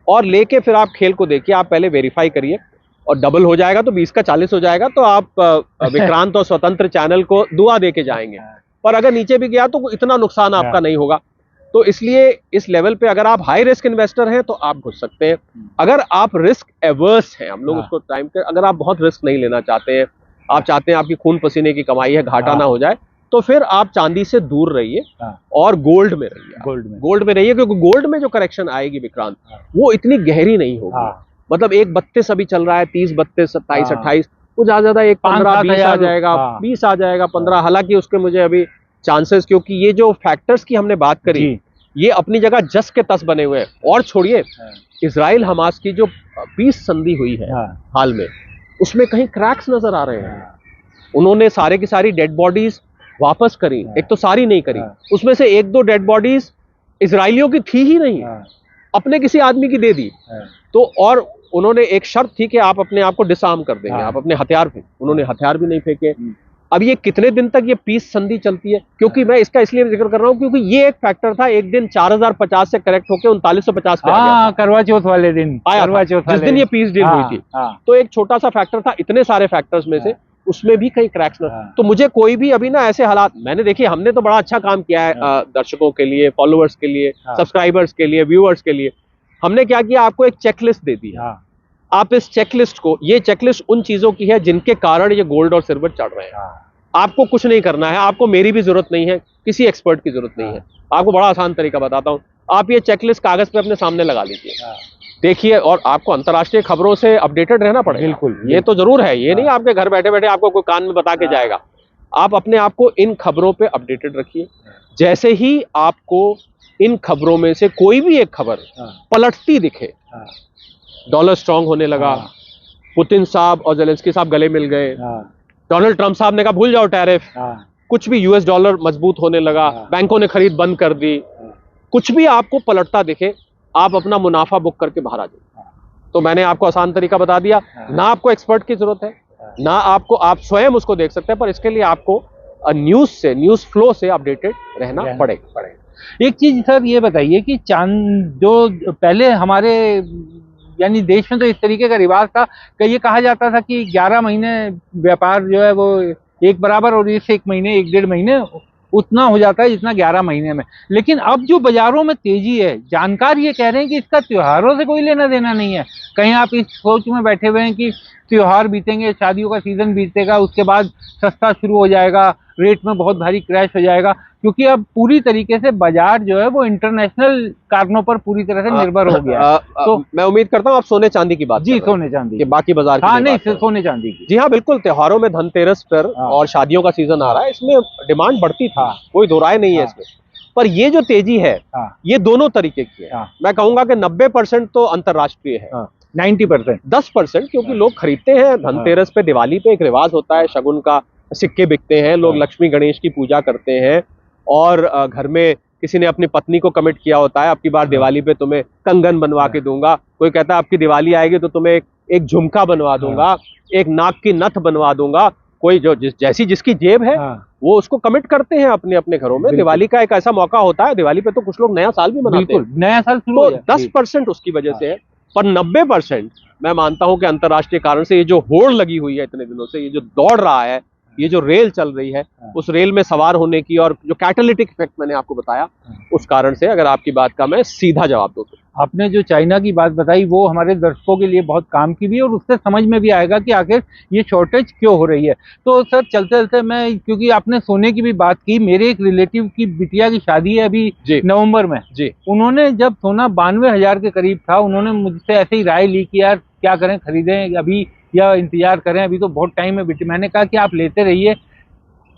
और लेके फिर आप खेल को देखिए। आप पहले वेरीफाई करिए, और डबल हो जाएगा तो 20 का 40 हो जाएगा, तो आप विक्रांत और स्वतंत्र चैनल को दुआ दे के जाएंगे। पर अगर नीचे भी गया तो इतना नुकसान आपका नहीं होगा। तो इसलिए इस लेवल पे अगर आप हाई रिस्क इन्वेस्टर हैं तो आप घुस सकते हैं। अगर आप रिस्क एवर्स हैं, हम लोग उसको टाइम पे, अगर आप बहुत रिस्क नहीं लेना चाहते हैं, आप चाहते हैं आपकी खून पसीने की कमाई है, घाटा ना हो जाए, तो फिर आप चांदी से दूर रहिए और गोल्ड में रहिए। गोल्ड में रहिए, क्योंकि गोल्ड में जो करेक्शन आएगी विक्रांत, वो इतनी गहरी नहीं होगी। मतलब 1.32 अभी चल रहा है, 30, 32, 27, 28, वो ज्यादा 15, 20 आ जाएगा, 20 आ जाएगा, 15। हालांकि उसके मुझे अभी चांसेस, क्योंकि ये जो फैक्टर्स की हमने बात करी, ये अपनी जगह जस के तस बने हुए हैं। और छोड़िए, इजराइल हमास की जो पीस संधि हुई है हाल में, उसमें कहीं क्रैक्स नजर आ रहे हैं। उन्होंने सारे की सारी डेड बॉडीज वापस करी, एक तो सारी नहीं करी, उसमें से 1-2 डेड बॉडीज इजराइलियों की थी ही नहीं, अपने किसी आदमी की दे दी। तो और उन्होंने एक शर्त थी कि आप अपने आप को डिसआर्म कर देंगे, आप अपने हथियार फेंक, उन्होंने हथियार भी नहीं फेंके। अब ये कितने दिन तक ये पीस संधि चलती है? क्योंकि मैं इसका इसलिए जिक्र कर रहा हूं क्योंकि ये एक फैक्टर था, एक दिन 4050 से करेक्ट होकर 3950 पे आ गया। करवा चौथ वाले दिन आया, जिस दिन ये पीस डील हुई थी। तो एक छोटा सा फैक्टर था, इतने सारे फैक्टर्स में से उसमें भी कई क्रैक्स न। तो मुझे कोई भी अभी ना ऐसे हालात, मैंने देखिए, हमने तो बड़ा अच्छा काम किया है दर्शकों के लिए, फॉलोअर्स के लिए, सब्सक्राइबर्स के लिए, व्यूअर्स के लिए। हमने क्या किया, आपको एक चेकलिस्ट दे दी है। आप इस चेकलिस्ट को, ये चेकलिस्ट उन चीजों की है जिनके कारण ये गोल्ड और सिल्वर चढ़ रहे हैं। आपको कुछ नहीं करना है, आपको मेरी भी जरूरत नहीं है, किसी एक्सपर्ट की जरूरत नहीं है। आपको बड़ा आसान तरीका बताता हूं, आप ये चेकलिस्ट कागज पे अपने सामने लगा लीजिए, देखिए, और आपको अंतर्राष्ट्रीय खबरों से अपडेटेड रहना पड़ेगा। बिल्कुल, ये तो जरूर है, ये नहीं आपके घर बैठे बैठे आपको कोई कान में बता के जाएगा। आप अपने आप को इन खबरों पे अपडेटेड रखिए। जैसे ही आपको इन खबरों में से कोई भी एक खबर पलटती दिखे, डॉलर स्ट्रांग होने लगा, पुतिन साहब और जेलेंस्की साहब गले मिल गए, डोनाल्ड ट्रंप साहब ने कहा भूल जाओ टैरिफ, कुछ भी यूएस डॉलर मजबूत होने लगा, बैंकों ने खरीद बंद कर दी, कुछ भी आपको पलटता दिखे, आप अपना मुनाफा बुक करके बाहर आ जाइए। तो मैंने आपको आसान तरीका बता दिया, ना आपको एक्सपर्ट की जरूरत है, ना आपको, आप स्वयं उसको देख सकते हैं, पर इसके लिए आपको न्यूज फ्लो से अपडेटेड रहना पड़ेगा। एक चीज सर ये बताइए कि चांद जो पहले हमारे यानी देश में तो इस तरीके का रिवाज था कि ये कहा जाता था कि 11 महीने व्यापार जो है वो एक बराबर, और इससे 1 महीने 1-1.5 महीने उतना हो जाता है जितना 11 महीने में। लेकिन अब जो बाजारों में तेजी है, जानकार ये कह रहे हैं कि इसका त्योहारों से कोई लेना देना नहीं है। कहीं आप इस सोच में बैठे हुए हैं कि त्योहार बीतेंगे, शादियों का सीजन बीतेगा, उसके बाद सस्ता शुरू हो जाएगा, रेट में बहुत भारी क्रैश हो जाएगा, क्योंकि अब पूरी तरीके से बाजार जो है वो इंटरनेशनल कारणों पर पूरी तरह से निर्भर हो गया है। तो मैं उम्मीद करता हूँ आप सोने चांदी की बात जी, सोने चांदी के बाकी बाजार की नहीं, सोने चांदी की। जी हाँ, बिल्कुल। त्योहारों में धनतेरस पर और शादियों का सीजन आ रहा है, इसमें डिमांड बढ़ती थी, कोई दो राय नहीं है इसमें। पर ये जो तेजी है ये दोनों तरीके की है। मैं कहूंगा कि 90% तो अंतरराष्ट्रीय है, 90%, 10% क्योंकि लोग खरीदते हैं धनतेरस पे, दिवाली पे एक रिवाज होता है, शगुन का सिक्के बिकते हैं, लोग लक्ष्मी गणेश की पूजा करते हैं, और घर में किसी ने अपनी पत्नी को कमिट किया होता है, अब की बार दिवाली पे तुम्हें कंगन बनवा के दूंगा, कोई कहता है आपकी दिवाली आएगी तो तुम्हें एक झुमका बनवा दूंगा, एक नाक की नथ बनवा दूंगा, कोई जो जैसी जिसकी जेब है वो उसको कमिट करते हैं अपने अपने घरों में। दिवाली का एक ऐसा मौका होता है, दिवाली पे तो कुछ लोग नया साल भी मनाते हैं, नया साल तो 10% उसकी वजह से है, पर 90% मैं मानता हूं कि अंतरराष्ट्रीय कारण से ये जो होड़ लगी हुई है इतने दिनों से, ये जो दौड़ रहा है, ये जो रेल चल रही है, उस रेल में सवार होने की, और जो कैटालिटिक इफेक्ट मैंने आपको बताया, उस कारण से अगर आपकी बात का मैं सीधा जवाब दूं तो आपने जो चाइना की बात बताई वो हमारे दर्शकों के लिए बहुत काम की भी है, और उससे समझ में भी आएगा कि आखिर ये शॉर्टेज क्यों हो रही है। तो सर चलते चलते मैं, क्योंकि आपने सोने की भी बात की, मेरे एक रिलेटिव की बिटिया की शादी है अभी नवंबर में जी। उन्होंने जब सोना 92,000 के करीब था, उन्होंने मुझसे ऐसे ही राय ली कि यार क्या करें, खरीदें अभी या इंतजार करें, अभी तो बहुत टाइम है बेटी। मैंने कहा कि आप लेते रहिए।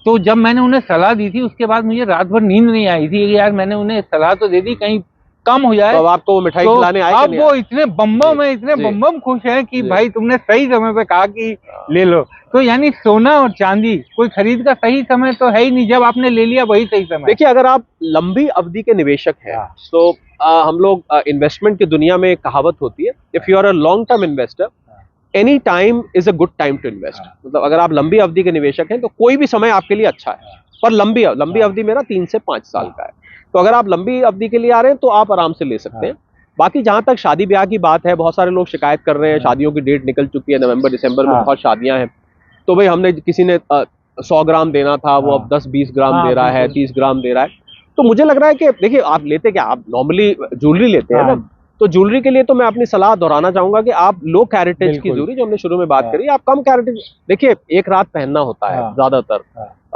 तो जब मैंने उन्हें सलाह दी थी उसके बाद मुझे रात भर नींद नहीं आई थी कि यार मैंने उन्हें सलाह तो दे दी, कहीं कम हो जाए। तो आपको मिठाई खिलाने आए? अब वो इतने बम्बम है, इतने बम्बम खुश हैं कि भाई तुमने सही समय पे कहा कि ले लो। तो यानी सोना और चांदी कोई खरीद का सही समय तो है ही नहीं, जब आपने ले लिया वही सही समय। देखिए, अगर आप लंबी अवधि के निवेशक हैं तो हम लोग इन्वेस्टमेंट की दुनिया में एक कहावत होती है, if you are a long term investor any time is a good time to invest. मतलब अगर आप लंबी अवधि के निवेशक हैं तो कोई भी समय आपके लिए अच्छा है, पर लंबी अवधि मेरा 3 से 5 साल का है। तो अगर आप लंबी अवधि के लिए आ रहे हैं तो आप आराम से ले सकते हैं। बाकी जहां तक शादी ब्याह की बात है, बहुत सारे लोग शिकायत कर रहे हैं, शादियों की डेट निकल चुकी है, नवंबर दिसंबर में बहुत शादियां हैं, तो भाई हमने, किसी ने 100 ग्राम देना था, वो अब 10-20 ग्राम दे रहा है, 30 ग्राम दे रहा है। तो मुझे लग रहा है कि देखिए, आप लेते क्या, आप नॉर्मली ज्वेलरी लेते हैं ना, तो ज्वेलरी के लिए तो मैं अपनी सलाह दोहराना चाहूंगा कि आप लो कैरेटेज की ज्वेलरी, जो हमने शुरू में बात करी, आप कम कैरेटेज, देखिए एक रात पहनना होता है ज्यादातर,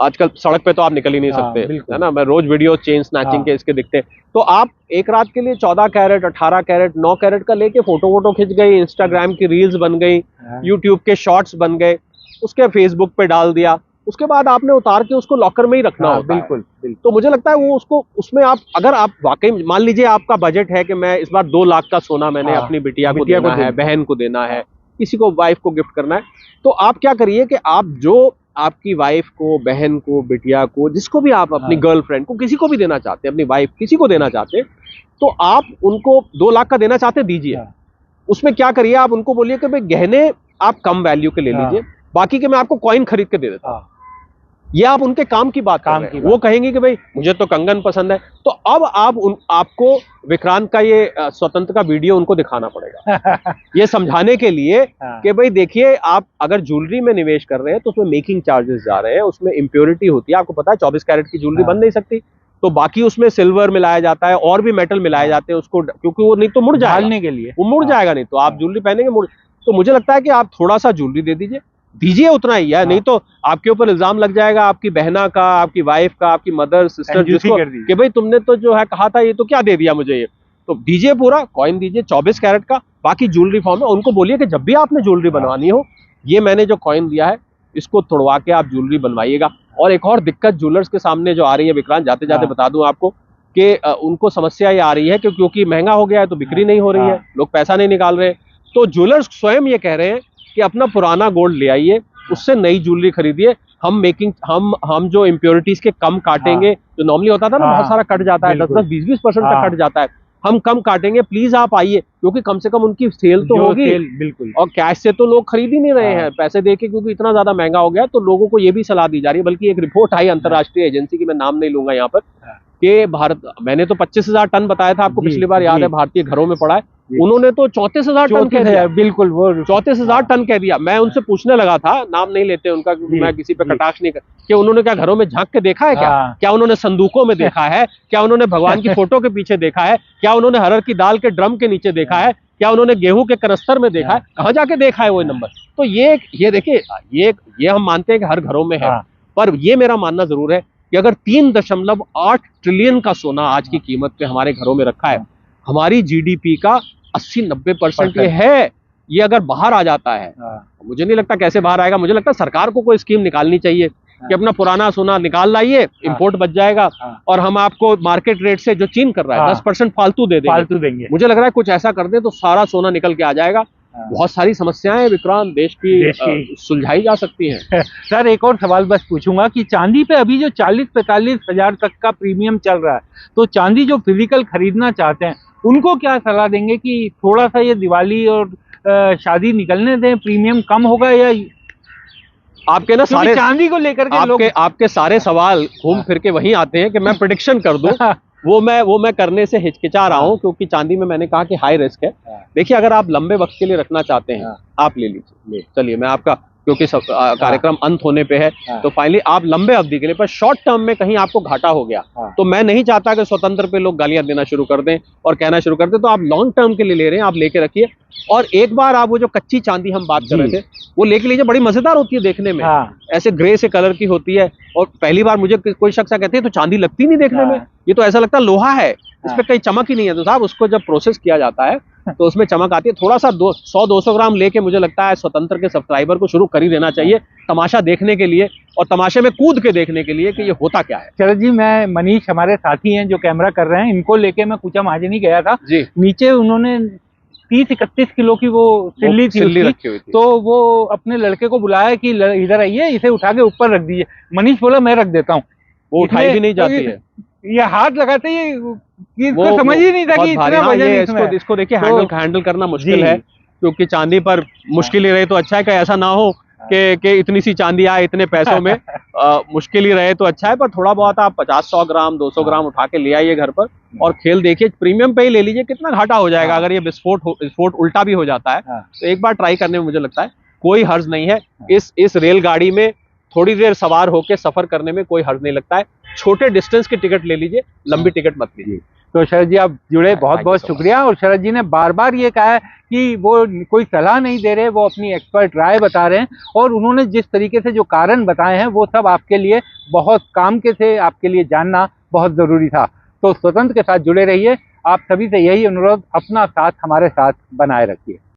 आजकल सड़क पे तो आप निकल ही नहीं सकते, है ना। मैं रोज वीडियो चेन स्नैचिंग के इसके दिखते, तो आप एक रात के लिए 14 कैरेट, 18 कैरेट, 9 कैरेट का लेके फोटो खिंच गई, इंस्टाग्राम की रील्स बन गई, यूट्यूब के शॉर्ट्स बन गए, उसके फेसबुक पे डाल दिया, उसके बाद आपने उतार के उसको लॉकर में ही रखना होता है। बिल्कुल। तो मुझे लगता है वो उसको, उसमें आप, अगर आप वाकई मान लीजिए आपका बजट है कि मैं इस बार 2 लाख का सोना मैंने अपनी बिटिया को देना है, बहन को देना है, किसी को, वाइफ को गिफ्ट करना है, तो आप क्या करिए कि आप जो आपकी वाइफ को, बहन को, बिटिया को, जिसको भी आप, अपनी गर्लफ्रेंड को, किसी को भी देना चाहते हैं, अपनी वाइफ किसी को देना चाहते हैं, तो आप उनको 2 लाख का देना चाहते हैं, दीजिए। उसमें क्या करिए, आप उनको बोलिए कि भाई गहने आप कम वैल्यू के ले लीजिए, बाकी के मैं आपको कॉइन खरीद के दे देता हूं। ये आप उनके काम की बात कर रहे हैं। वो कहेंगे कि भाई मुझे तो कंगन पसंद है, तो अब आपको विक्रांत का ये स्वतंत्र का वीडियो उनको दिखाना पड़ेगा ये समझाने के लिए कि भाई देखिए, आप अगर ज्वेलरी में निवेश कर रहे हैं तो उसमें मेकिंग चार्जेस जा रहे हैं, उसमें इम्प्योरिटी होती है, आपको पता है 24 कैरेट की ज्वेलरी बन नहीं सकती, तो बाकी उसमें सिल्वर मिलाया जाता है और भी मेटल मिलाए जाते हैं उसको, क्योंकि वो नहीं तो मुड़ जाएगा के लिए, वो मुड़ जाएगा, नहीं तो आप ज्वेलरी पहनेंगे मुड़। तो मुझे लगता है कि आप थोड़ा सा ज्वेलरी दे दीजिए उतना ही है, नहीं तो आपके ऊपर इल्जाम लग जाएगा, आपकी बहना का, आपकी वाइफ का, आपकी मदर सिस्टर, जिसको कि भाई तुमने तो जो है कहा था, ये तो क्या दे दिया मुझे, ये तो दीजिए, पूरा कॉइन दीजिए 24 कैरेट का, बाकी ज्वेलरी फॉर्म में। उनको बोलिए कि जब भी आपने ज्वेलरी बनवानी हो, ये मैंने जो कॉइन दिया है इसको तोड़वा के आप ज्वेलरी बनवाइएगा। और एक और दिक्कत ज्वेलर्स के सामने जो आ रही है विक्रांत, जाते जाते बता दूं आपको, कि उनको समस्या ये आ रही है कि क्योंकि महंगा हो गया है तो बिक्री नहीं हो रही है, लोग पैसा नहीं निकाल रहे। तो ज्वेलर्स स्वयं ये कह रहे हैं कि अपना पुराना गोल्ड ले आइए, उससे नई ज्वेलरी खरीदिए, हम जो इम्प्योरिटीज के कम काटेंगे, जो नॉर्मली होता था ना बहुत सारा कट जाता है, 10-10, 20-20% तक कट जाता है, हम कम काटेंगे, प्लीज आप आइए, क्योंकि कम से कम उनकी सेल तो होगी। बिल्कुल। और कैश से तो लोग खरीद ही नहीं रहे हैं, पैसे देके, क्योंकि इतना ज्यादा महंगा हो गया। तो लोगों को ये भी सलाह दी जा रही है, बल्कि एक रिपोर्ट आई अंतरराष्ट्रीय एजेंसी की, मैं नाम नहीं लूंगा यहाँ पर, कि भारत, मैंने तो 25,000 टन बताया था आपको पिछली बार, याद है, भारतीय घरों में पड़ा है, उन्होंने तो 34,000 टन कह दिया। बिल्कुल, वो 34,000 टन कह दिया। मैं उनसे पूछने लगा था, नाम नहीं लेते उनका, क्योंकि मैं किसी पे कटाक्ष नहीं कर, कि उन्होंने क्या घरों में झांक के देखा है क्या उन्होंने संदूकों में देखा है, क्या उन्होंने भगवान की फोटो के पीछे देखा है, क्या उन्होंने हरड़ की दाल के ड्रम के नीचे देखा है, क्या उन्होंने गेहूं के कनस्तर में देखा है, कहाँ जाके देखा है वो नंबर। तो ये देखिए, ये हम मानते हैं कि हर घरों में है, पर ये मेरा मानना जरूर है कि अगर 3.8 ट्रिलियन का सोना आज की कीमत पे हमारे घरों में रखा है, हमारी जीडीपी का 80-90% ये है, ये अगर बाहर आ जाता है, मुझे नहीं लगता कैसे बाहर आएगा। मुझे लगता है सरकार को कोई स्कीम निकालनी चाहिए कि अपना पुराना सोना निकाल लाइए, इंपोर्ट बच जाएगा, और हम आपको मार्केट रेट से जो चीन कर रहा है 10% फालतू दे देंगे। मुझे लग रहा है कुछ ऐसा कर दे तो सारा सोना निकल के आ जाएगा। बहुत सारी समस्याएं विक्रांत देश की सुलझाई जा सकती हैं। सर, एक और सवाल बस पूछूंगा कि चांदी पे अभी जो 40-45 हजार तक का प्रीमियम चल रहा है, तो चांदी जो फिजिकल खरीदना चाहते हैं उनको क्या सलाह देंगे कि थोड़ा सा ये दिवाली और शादी निकलने दें, प्रीमियम कम होगा, या आपके ना सारे चांदी को लेकर के आपके सारे सवाल घूम फिर के वहीं आते हैं कि मैं प्रेडिक्शन कर दूं। वो मैं करने से हिचकिचा रहा हूं, क्योंकि चांदी में मैंने कहा कि हाई रिस्क है। देखिए, अगर आप लंबे वक्त के लिए रखना चाहते हैं, आप ले लीजिए। चलिए, मैं आपका, क्योंकि कार्यक्रम अंत होने पे है, तो फाइनली आप लंबे अवधि के लिए, पर शॉर्ट टर्म में कहीं आपको घाटा हो गया, तो मैं नहीं चाहता कि स्वतंत्र पे लोग गालियां देना शुरू कर दें और कहना शुरू कर दें। तो आप लॉन्ग टर्म के लिए ले रहे हैं, आप लेके रखिए। और एक बार आप वो जो कच्ची चांदी हम बात कर रहे थे, वो लेके लीजिए, बड़ी मजेदार होती है देखने में, ऐसे ग्रे से कलर की होती है। और पहली बार मुझे कोई शख्स कहते हैं तो चांदी लगती नहीं देखने में, ये तो ऐसा लगता है लोहा है, इस पे कहीं चमक ही नहीं है। तो साहब, उसको जब प्रोसेस किया जाता है तो उसमें चमक आती है। थोड़ा सा 100-200 ग्राम लेके मुझे लगता है स्वतंत्र के सब्सक्राइबर को शुरू कर ही देना चाहिए, तमाशा देखने के लिए और तमाशे में कूद के देखने के लिए कि ये होता क्या है। शरद जी, मैं मनीष, हमारे साथी हैं जो कैमरा कर रहे हैं, इनको लेके मैं कुछ महाजनी गया था जी। नीचे उन्होंने 30-31 किलो की वो सिल्ली रखी हुई थी। तो वो अपने लड़के को बुलाया कि इधर आइए, इसे उठा के ऊपर रख दीजिए। मनीष बोला मैं रख देता हूँ। वो उठाई भी नहीं जाती है, ये हाथ लगाते ही इसको समझ ही नहीं था कि इतना वजन इसको देखिए, हैंडल करना मुश्किल है, क्योंकि चांदी पर मुश्किल ही रहे तो अच्छा है। कि ऐसा ना हो कि इतनी सी चांदी आए इतने पैसों में, मुश्किल ही रहे तो अच्छा है। पर थोड़ा बहुत आप 50-100 ग्राम 200 ग्राम उठा के ले आइए घर पर और खेल देखिए। प्रीमियम पे ही ले लीजिए, कितना घाटा हो जाएगा अगर ये विस्फोट उल्टा भी हो जाता है। तो एक बार ट्राई करने में मुझे लगता है कोई हर्ज नहीं है। इस रेलगाड़ी में थोड़ी देर सवार होकर सफर करने में कोई हर्ज नहीं लगता है। छोटे डिस्टेंस की टिकट ले लीजिए, लंबी टिकट मत लीजिए। तो शरद जी, आप जुड़े, बहुत बहुत शुक्रिया। और शरद जी ने बार बार ये कहा है कि वो कोई सलाह नहीं दे रहे, वो अपनी एक्सपर्ट राय बता रहे हैं, और उन्होंने जिस तरीके से जो कारण बताए हैं वो सब आपके लिए बहुत काम के थे, आपके लिए जानना बहुत जरूरी था। तो स्वतंत्र के साथ जुड़े रहिए। आप सभी से यही अनुरोध, अपना साथ हमारे साथ बनाए रखिए।